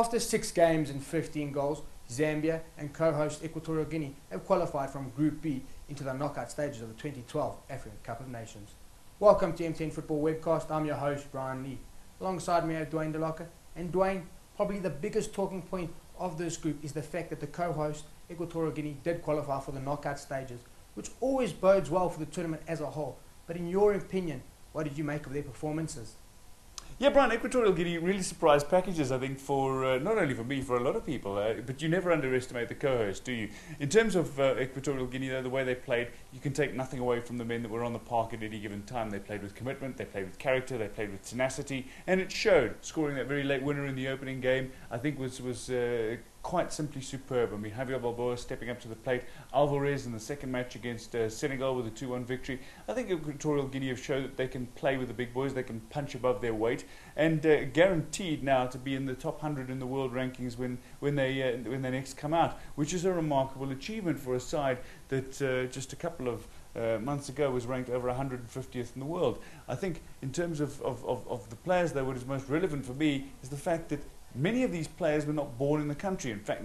After 6 games and 15 goals, Zambia and co-host Equatorial Guinea have qualified from Group B into the knockout stages of the 2012 African Cup of Nations. Welcome to MTN Football Webcast. I'm your host, Brian Lee. Alongside me, I have Dwayne DeLocca. And Dwayne, probably the biggest talking point of this group is the fact that the co-host Equatorial Guinea did qualify for the knockout stages, which always bodes well for the tournament as a whole. But in your opinion, what did you make of their performances? Yeah, Brian, Equatorial Guinea really surprise packages, I think, for not only for me, for a lot of people. But you never underestimate the co-host, do you? In terms of Equatorial Guinea, though, the way they played, you can take nothing away from the men that were on the park at any given time. They played with commitment, they played with character, they played with tenacity, and it showed. Scoring that very late winner in the opening game, I think, was quite simply superb. I mean, Javier Balboa stepping up to the plate, Alvarez in the second match against Senegal with a 2-1 victory. I think Equatorial Guinea have shown that they can play with the big boys, they can punch above their weight, and guaranteed now to be in the top 100 in the world rankings when they next come out, which is a remarkable achievement for a side that just a couple of months ago was ranked over 150th in the world. I think in terms of the players, though, what is most relevant for me is the fact that many of these players were not born in the country. In fact,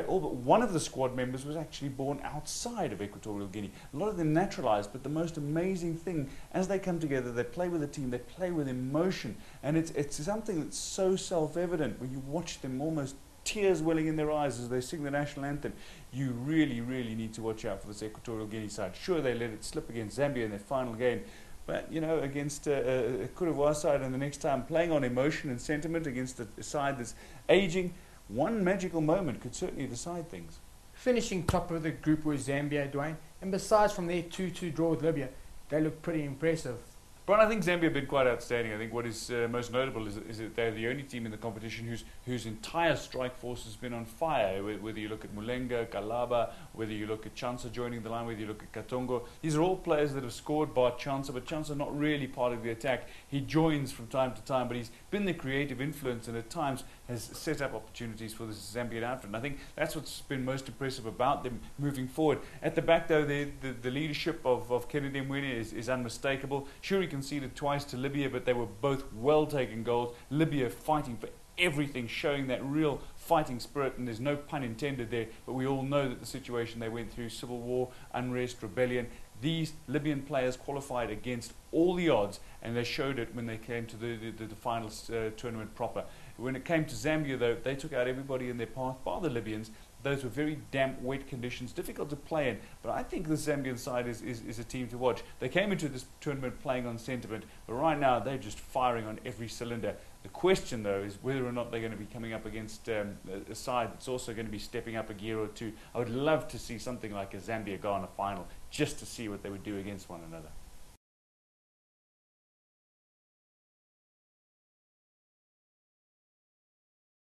all but one of the squad members was actually born outside of Equatorial Guinea. A lot of them naturalized, but the most amazing thing, as they come together, they play with a team, they play with emotion, and it's something that's so self-evident when you watch them, almost tears welling in their eyes as they sing the national anthem. You really, really need to watch out for this Equatorial Guinea side. Sure, they let it slip against Zambia in their final game, but, you know, against a Cote d'Ivoire side, and the next time playing on emotion and sentiment against a side that's aging, one magical moment could certainly decide things. Finishing top of the group was Zambia, Dwayne, and besides from their 2-2 draw with Libya, they look pretty impressive. Brian, I think Zambia have been quite outstanding. I think what is most notable is that they're the only team in the competition whose entire strike force has been on fire. Whether you look at Mulenga, Kalaba, whether you look at Chansa joining the line, whether you look at Katongo, these are all players that have scored bar Chansa, but Chansa not really part of the attack. He joins from time to time, but he's been the creative influence and at times has set up opportunities for this Zambian outfit. And I think that's what's been most impressive about them moving forward. At the back, though, the leadership of Kennedy Mwene is unmistakable. Sure, he conceded twice to Libya, but they were both well-taken goals. Libya fighting for everything, showing that real fighting spirit, and there's no pun intended there, but we all know that the situation they went through, civil war, unrest, rebellion, these Libyan players qualified against all the odds, and they showed it when they came to the final tournament proper. When it came to Zambia, though, they took out everybody in their path, bar the Libyans. Those were very damp, wet conditions, difficult to play in. But I think the Zambian side is a team to watch. They came into this tournament playing on sentiment, but right now they're just firing on every cylinder. The question, though, is whether or not they're going to be coming up against a side that's also going to be stepping up a gear or two. I would love to see something like a Zambia-Ghana final, just to see what they would do against one another.